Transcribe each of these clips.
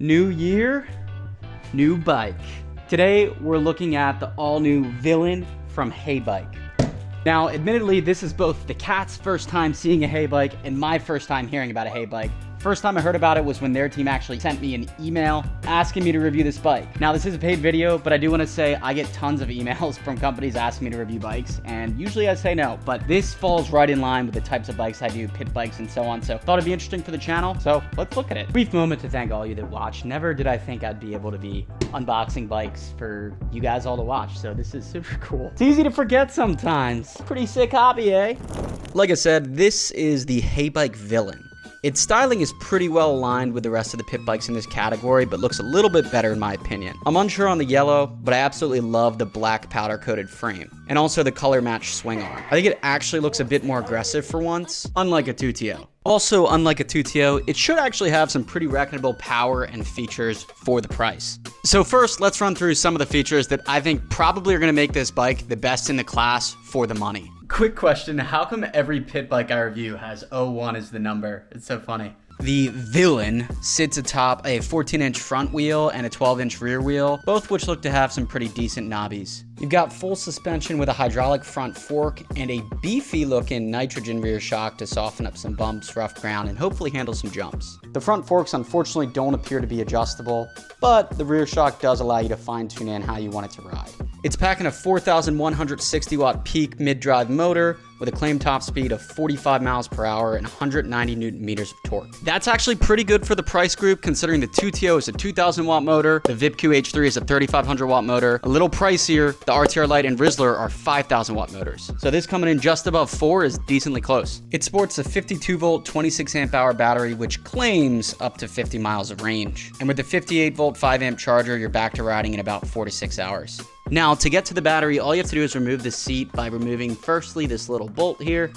New year, new bike. Today, we're looking at the all-new Villain from HeyBike. Now, admittedly, this is both the cat's first time seeing a HeyBike and my first time hearing about a HeyBike. First time I heard about it was when their team actually sent me an email asking me to review this bike. Now, this is a paid video, but I do want to say I get tons of emails from companies asking me to review bikes, and usually I say no, but this falls right in line with the types of bikes I do, pit bikes and so on, so thought it'd be interesting for the channel, so let's look at it. Brief moment to thank all you that watch. Never did I think I'd be able to be unboxing bikes for you guys all to watch, so this is super cool. It's easy to forget sometimes. Pretty sick hobby, eh? Like I said, this is the HeyBike Villain. Its styling is pretty well aligned with the rest of the pit bikes in this category, but looks a little bit better in my opinion. I'm unsure on the yellow, but I absolutely love the black powder coated frame, and also the color match swing arm. I think it actually looks a bit more aggressive for once, unlike a Tuttio. Also, unlike a Tuttio, it should actually have some pretty reputable power and features for the price. So first, let's run through some of the features that I think probably are going to make this bike the best in the class for the money. Quick question, how come every pit bike I review has 01 as the number? It's so funny. The Villain sits atop a 14-inch front wheel and a 12-inch rear wheel, both which look to have some pretty decent knobbies. You've got full suspension with a hydraulic front fork and a beefy-looking nitrogen rear shock to soften up some bumps, rough ground, and hopefully handle some jumps. The front forks unfortunately don't appear to be adjustable, but the rear shock does allow you to fine-tune in how you want it to ride. It's packing a 4,160 watt peak mid-drive motor with a claimed top speed of 45 miles per hour and 190 Newton meters of torque. That's actually pretty good for the price group, considering the Tuttio is a 2,000 watt motor, the VipQ H3 is a 3,500 watt motor. A little pricier, the RTR Lite and Rizzler are 5,000 watt motors. So this coming in just above 4 is decently close. It sports a 52 volt, 26 amp hour battery, which claims up to 50 miles of range. And with the 58 volt, 5 amp charger, you're back to riding in about 4 to 6 hours. Now, to get to the battery, all you have to do is remove the seat by removing firstly this little bolt here.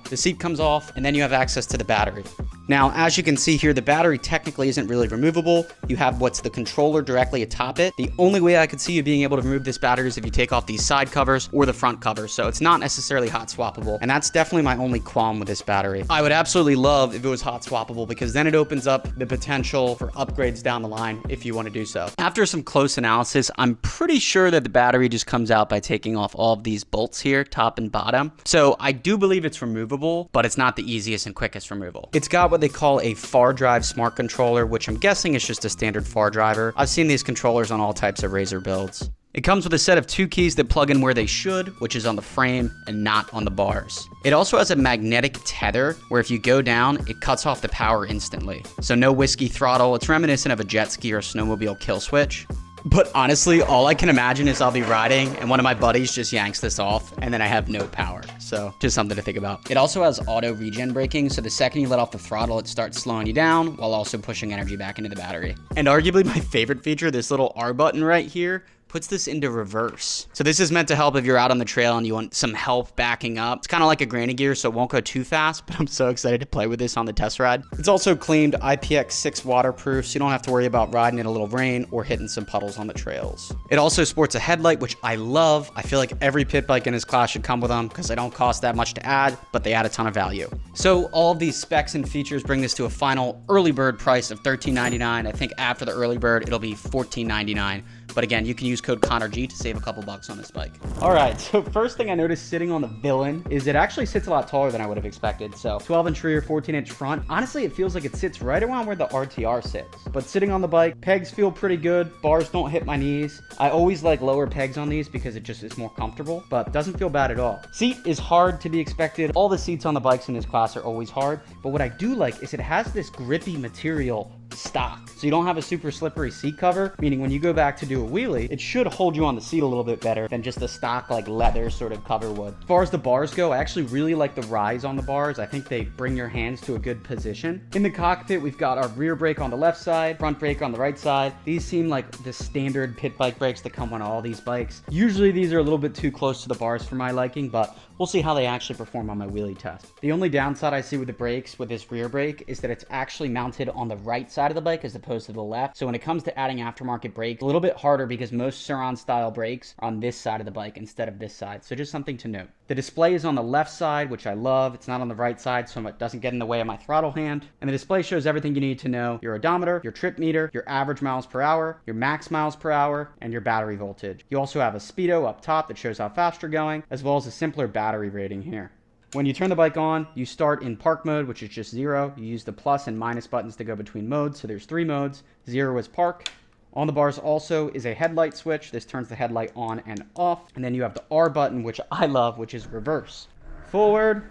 The seat comes off, and then you have access to the battery. Now, as you can see here, the battery technically isn't really removable. You have what's the controller directly atop it. The only way I could see you being able to remove this battery is if you take off these side covers or the front covers, so it's not necessarily hot swappable, and that's definitely my only qualm with this battery. I would absolutely love if it was hot swappable, because then it opens up the potential for upgrades down the line if you want to do so. After some close analysis, I'm pretty sure that the battery just comes out by taking off all of these bolts here, top and bottom. So I do believe it's removable, but it's not the easiest and quickest removal. It's got what they call a far drive smart controller, which I'm guessing is just a standard far driver. I've seen these controllers on all types of Razor builds. It comes with a set of 2 keys that plug in where they should, which is on the frame and not on the bars. It also has a magnetic tether where if you go down, it cuts off the power instantly. So no whiskey throttle. It's reminiscent of a jet ski or snowmobile kill switch. But honestly, all I can imagine is I'll be riding and one of my buddies just yanks this off and then I have no power. So just something to think about. It also has auto regen braking, so the second you let off the throttle, it starts slowing you down while also pushing energy back into the battery. And arguably my favorite feature, this little R button right here, puts this into reverse. So this is meant to help if you're out on the trail and you want some help backing up. It's kind of like a granny gear, so it won't go too fast, but I'm so excited to play with this on the test ride. It's also claimed IPX6 waterproof, so you don't have to worry about riding in a little rain or hitting some puddles on the trails. It also sports a headlight, which I love. I feel like every pit bike in this class should come with them because they don't cost that much to add, but they add a ton of value. So all of these specs and features bring this to a final early bird price of $13.99. I think after the early bird, it'll be $14.99. But again, you can use code ConnorG to save a couple bucks on this bike. All right, so first thing I noticed sitting on the Villain is it actually sits a lot taller than I would have expected. So 12-inch rear, 14-inch front. Honestly, it feels like it sits right around where the RTR sits. But sitting on the bike, pegs feel pretty good. Bars don't hit my knees. I always like lower pegs on these because it just is more comfortable, but doesn't feel bad at all. Seat is hard to be expected. All the seats on the bikes in this class are always hard. But what I do like is it has this grippy material stock. So you don't have a super slippery seat cover, meaning when you go back to do a wheelie, it should hold you on the seat a little bit better than just a stock like leather sort of cover would. As far as the bars go, I actually really like the rise on the bars. I think they bring your hands to a good position. In the cockpit, we've got our rear brake on the left side, front brake on the right side. These seem like the standard pit bike brakes that come on all these bikes. Usually these are a little bit too close to the bars for my liking, but We'll see how they actually perform on my wheelie test. The only downside I see with the brakes with this rear brake is that it's actually mounted on the right side of the bike as opposed to the left. So when it comes to adding aftermarket brakes, a little bit harder because most Sur-Ron style brakes are on this side of the bike instead of this side. So just something to note. The display is on the left side, which I love. It's not on the right side, so it doesn't get in the way of my throttle hand. And the display shows everything you need to know: your odometer, your trip meter, your average miles per hour, your max miles per hour, and your battery voltage. You also have a speedo up top that shows how fast you're going, as well as a simpler battery rating here. When you turn the bike on, you start in park mode, which is just 0. You use the plus and minus buttons to go between modes, so there's 3 modes. 0 is park. On the bars also is a headlight switch. This turns the headlight on and off. And then you have the R button, which I love, which is reverse. Forward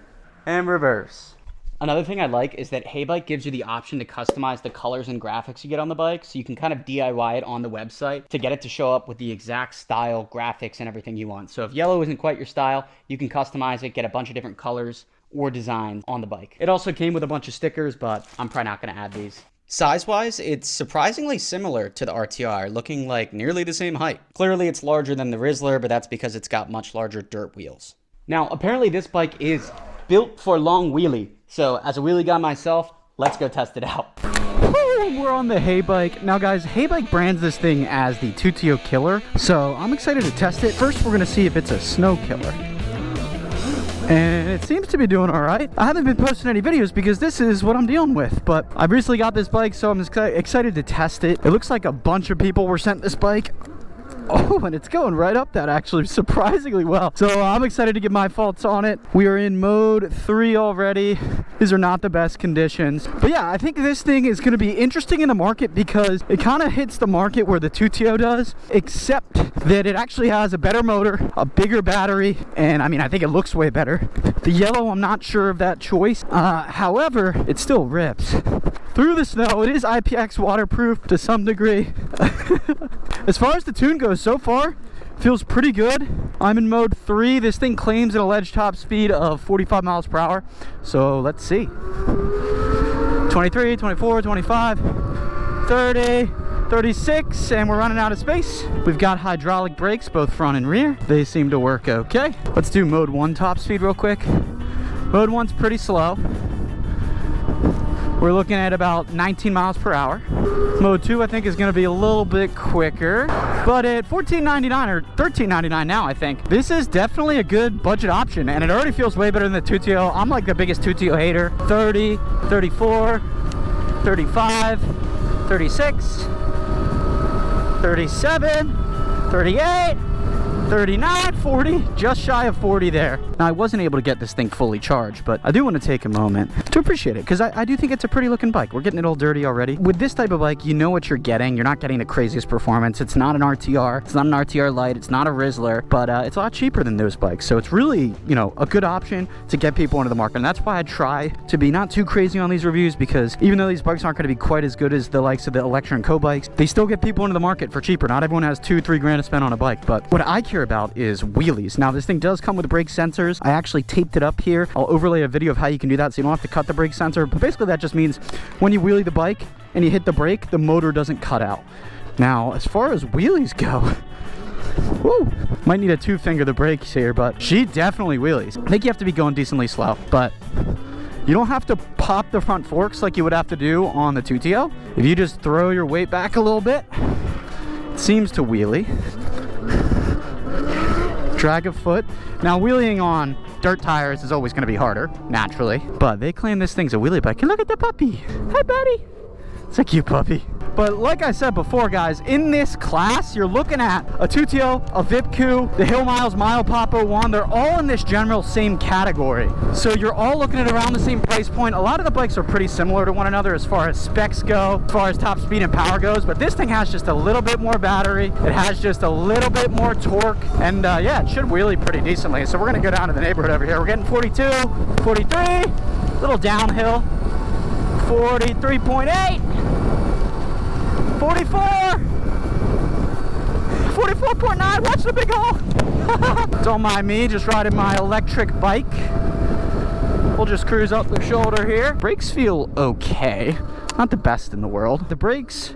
and reverse. Another thing I like is that HeyBike gives you the option to customize the colors and graphics you get on the bike. So you can kind of DIY it on the website to get it to show up with the exact style, graphics, and everything you want. So if yellow isn't quite your style, you can customize it, get a bunch of different colors or designs on the bike. It also came with a bunch of stickers, but I'm probably not going to add these. Size-wise, it's surprisingly similar to the RTR, looking like nearly the same height. Clearly it's larger than the Rizzler, but that's because it's got much larger dirt wheels. Now, apparently this bike is built for long wheelie. So as a wheelie guy myself, let's go test it out. We're on the HeyBike. Now guys, HeyBike brands this thing as the Tuttio killer. So I'm excited to test it. First, we're gonna see if it's a snow killer. And it seems to be doing all right. I haven't been posting any videos because this is what I'm dealing with, but I recently got this bike, so I'm excited to test it. It looks like a bunch of people were sent this bike. Oh, and it's going right up that actually surprisingly well. So I'm excited to get my thoughts on it. We are in mode 3 already. These are not the best conditions. But yeah, I think this thing is going to be interesting in the market because it kind of hits the market where the Tuttio does, except that it actually has a better motor, a bigger battery, and I mean, I think it looks way better. The yellow, I'm not sure of that choice. However, it still rips. Through the snow, it is IPX waterproof to some degree. As far as the tune goes, so far, feels pretty good. I'm in mode 3. This thing claims an alleged top speed of 45 miles per hour. So let's see. 23, 24, 25, 30, 36, and we're running out of space. We've got hydraulic brakes, both front and rear. They seem to work okay. Let's do mode 1 top speed real quick. Mode 1's pretty slow. We're looking at about 19 miles per hour. Mode 2, I think, is going to be a little bit quicker, but at $14.99 or $13.99 now, I think. This is definitely a good budget option, and it already feels way better than the Tuttio. I'm like the biggest Tuttio hater. 30, 34, 35, 36, 37, 38, 39, 40, just shy of 40 there. Now, I wasn't able to get this thing fully charged, but I do want to take a moment to appreciate it because I do think it's a pretty looking bike. We're getting it all dirty already. With this type of bike, you know what you're getting. You're not getting the craziest performance. It's not an RTR. It's not an RTR Lite. It's not a Rizzler, but it's a lot cheaper than those bikes. So it's really, you know, a good option to get people into the market. And that's why I try to be not too crazy on these reviews, because even though these bikes aren't going to be quite as good as the likes of the Electro and Co bikes, they still get people into the market for cheaper. Not everyone has $2-3 grand to spend on a bike, but what I care about is wheelies. Now, this thing does come with brake sensors. I actually taped it up here. I'll overlay a video of how you can do that so you don't have to cut the brake sensor, but basically that just means when you wheelie the bike and you hit the brake, the motor doesn't cut out. Now, as far as wheelies go, woo, might need a 2-finger the brakes here, but she definitely wheelies. I think you have to be going decently slow, but you don't have to pop the front forks like you would have to do on the Tuttio. If you just throw your weight back a little bit, it seems to wheelie. Drag a foot. Now, wheeling on dirt tires is always going to be harder, naturally, but they claim this thing's a wheelie bike. And look at the puppy. Hi, buddy. It's a cute puppy. But like I said before, guys, in this class, you're looking at a Tuttio, a Vipku, the Hill Miles Mile Pop 01. They're all in this general same category. So you're all looking at around the same price point. A lot of the bikes are pretty similar to one another as far as specs go, as far as top speed and power goes. But this thing has just a little bit more battery. It has just a little bit more torque. And yeah, it should wheelie pretty decently. So we're going to go down to the neighborhood over here. We're getting 42, 43, little downhill, 43.8. 44, 44.9, watch the big hole. Don't mind me, just riding my electric bike. We'll just cruise up the shoulder here. Brakes feel okay, not the best in the world. The brakes,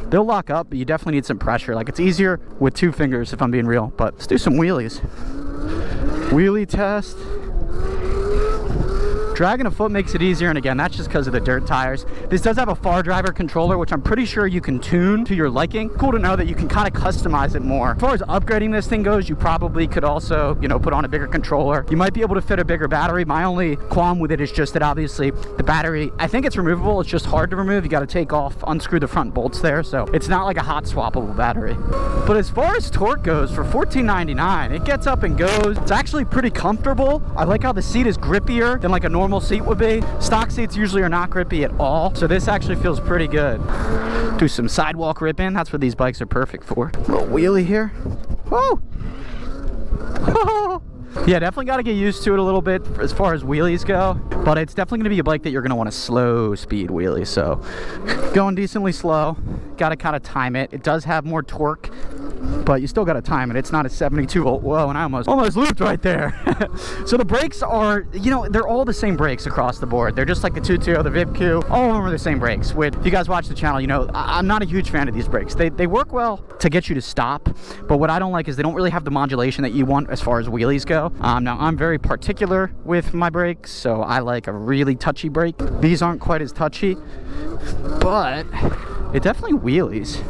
they'll lock up, but you definitely need some pressure. Like, it's easier with 2 fingers if I'm being real, but let's do some wheelies. Wheelie test. Dragging a foot makes it easier, and again, that's just because of the dirt tires. This does have a far driver controller, which I'm pretty sure you can tune to your liking. Cool to know that you can kind of customize it more. As far as upgrading this thing goes, you probably could also, you know, put on a bigger controller. You might be able to fit a bigger battery. My only qualm with it is just that obviously the battery, I think it's removable. It's just hard to remove. You got to take off, unscrew the front bolts there. So it's not like a hot swappable battery. But as far as torque goes, for $14.99, it gets up and goes. It's actually pretty comfortable. I like how the seat is grippier than like a normal seat would be. Stock seats usually are not grippy at all, so this actually feels pretty good. Do some sidewalk ripping. That's what these bikes are perfect for. Little wheelie here. Whoa! Yeah, definitely got to get used to it a little bit as far as wheelies go, but it's definitely going to be a bike that you're going to want to slow speed wheelie. So going decently slow, got to kind of time it. It does have more torque, but you still got to time it. It's not a 72 volt. Whoa, and I almost looped right there. So the brakes are, you know, they're all the same brakes across the board. They're just like the Tuttio, the VipQ, all of them are the same brakes. If you guys watch the channel, you know, I'm not a huge fan of these brakes. They work well to get you to stop, but what I don't like is they don't really have the modulation that you want as far as wheelies go. Now, I'm very particular with my brakes, so I like a really touchy brake. These aren't quite as touchy, but it definitely wheelies.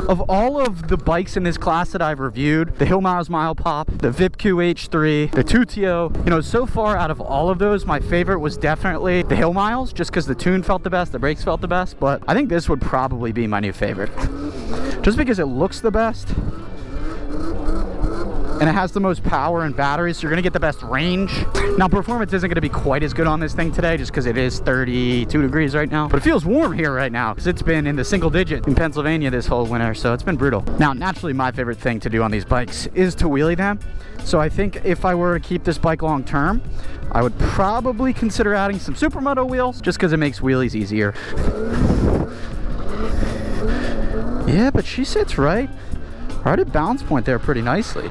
Of all of the bikes in this class that I've reviewed, the Hill Miles Mile Pop, the VipQ H3, the Tuttio, you know, so far out of all of those, my favorite was definitely the Hill Miles, just because the tune felt the best, the brakes felt the best, but I think this would probably be my new favorite. Just because it looks the best, and it has the most power and batteries, so you're gonna get the best range. Now, performance isn't gonna be quite as good on this thing today, just because it is 32 degrees right now, but it feels warm here right now, because it's been in the single digit in Pennsylvania this whole winter, so it's been brutal. Now, naturally, my favorite thing to do on these bikes is to wheelie them, so I think if I were to keep this bike long term, I would probably consider adding some Supermoto wheels, just because it makes wheelies easier. Yeah, but she sits right at balance point there pretty nicely.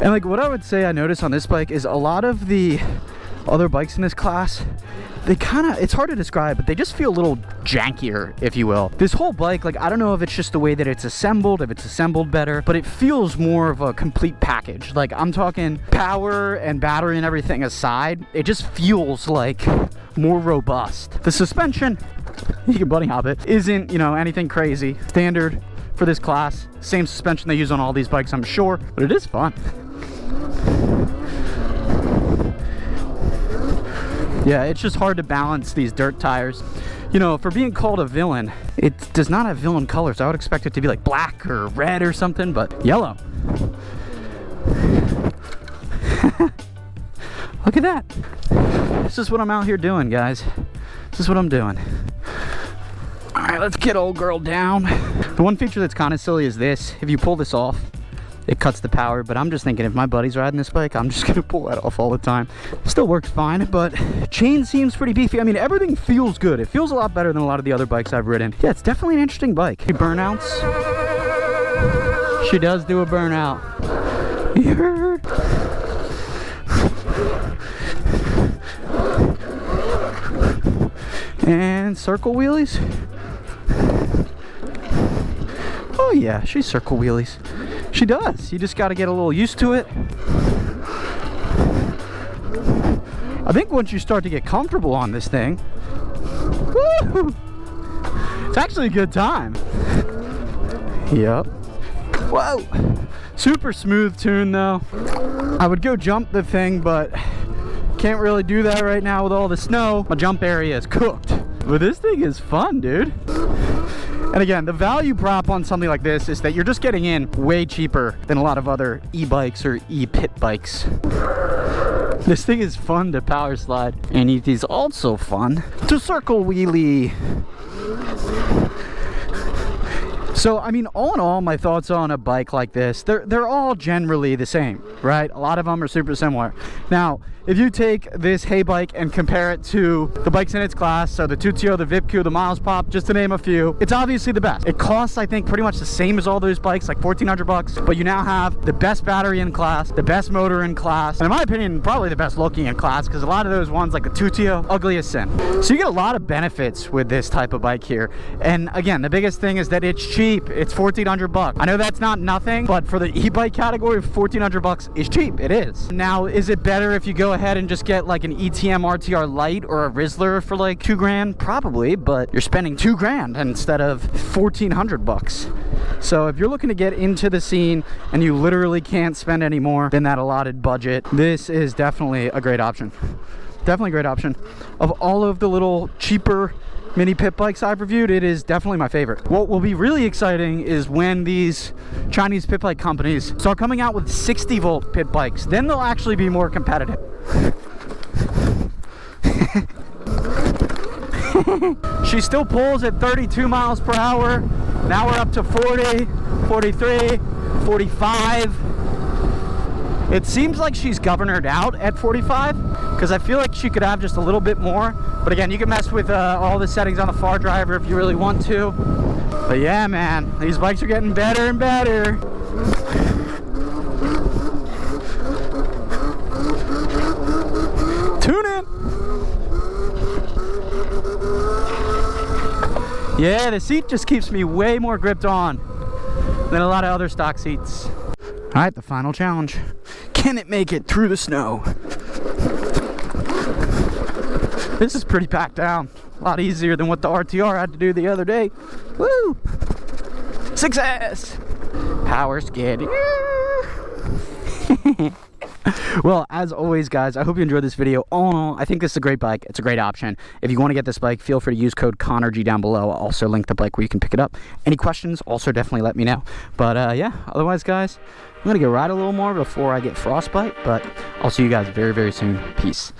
And like what I would say I noticed on this bike is a lot of the other bikes in this class, they kind of, it's hard to describe, but they just feel a little jankier, if you will. This whole bike, like, I don't know if it's just the way that it's assembled, if it's assembled better, but it feels more of a complete package. Like, I'm talking power and battery and everything aside, it just feels like more robust. The suspension, you can bunny hop it, isn't, you know, anything crazy. Standard for this class. Same suspension they use on all these bikes, I'm sure, but it is fun. Yeah, it's just hard to balance these dirt tires. You know, for being called a villain, it does not have villain colors. I would expect it to be like black or red or something, but yellow. Look at that. This is what I'm out here doing, guys. This is what I'm doing. All right, let's get old girl down. The one feature that's kind of silly is this. If you pull this off, it cuts the power, but I'm just thinking if my buddy's riding this bike, I'm just gonna pull that off all the time. Still works fine, but chain seems pretty beefy. I mean, everything feels good. It feels a lot better than a lot of the other bikes I've ridden. Yeah, it's definitely an interesting bike. Burnouts. She does do a burnout. You heard? And circle wheelies. Oh yeah, she circle wheelies. She does. You just got to get a little used to it. I think once you start to get comfortable on this thing, woo, it's actually a good time. Yep. Whoa. Super smooth tune though. I would go jump the thing, but can't really do that right now with all the snow. My jump area is cooked. But this thing is fun, dude. And again, the value prop on something like this is that you're just getting in way cheaper than a lot of other e-bikes or e-pit bikes. This thing is fun to power slide, and it is also fun to circle wheelie. So, I mean, all in all, my thoughts on a bike like this, they're all generally the same, right? A lot of them are super similar. Now, if you take this HeyBike and compare it to the bikes in its class, so the Tuttio, the VipQ, the Miles Pop, just to name a few, it's obviously the best. It costs, I think, pretty much the same as all those bikes, like 1,400 bucks, but you now have the best battery in class, the best motor in class, and in my opinion, probably the best looking in class, because a lot of those ones, like the Tuttio, ugly as sin. So you get a lot of benefits with this type of bike here. And again, the biggest thing is that it's cheap. It's 1,400 bucks. I know that's not nothing, but for the e-bike category, 1,400 bucks is cheap. It is. Now, is it better if you go ahead and just get like an ETM RTR Lite or a Rizzler for like 2 grand? Probably, but you're spending 2 grand instead of 1,400 bucks. So if you're looking to get into the scene and you literally can't spend any more than that allotted budget, this is definitely a great option. Definitely a great option. Of all of the little cheaper mini pit bikes I've reviewed, it is definitely my favorite. What will be really exciting is when these Chinese pit bike companies start coming out with 60 volt pit bikes. Then they'll actually be more competitive. She still pulls at 32 miles per hour. Now we're up to 40, 43, 45. It seems like she's governed out at 45, because I feel like she could have just a little bit more. But again, you can mess with all the settings on the far driver if you really want to. But yeah, man, these bikes are getting better and better. Tune in. Yeah, the seat just keeps me way more gripped on than a lot of other stock seats. All right, the final challenge. Can it make it through the snow? This is pretty packed down. A lot easier than what the RTR had to do the other day. Woo! Success! Power skid. Well, as always, guys, I hope you enjoyed this video. All in all, I think this is a great bike. It's a great option. If you want to get this bike, feel free to use code ConnorG down below. I'll also link the bike where you can pick it up. Any questions, also definitely let me know. But yeah, otherwise, guys, I'm going to go ride a little more before I get frostbite. But I'll see you guys very, very soon. Peace.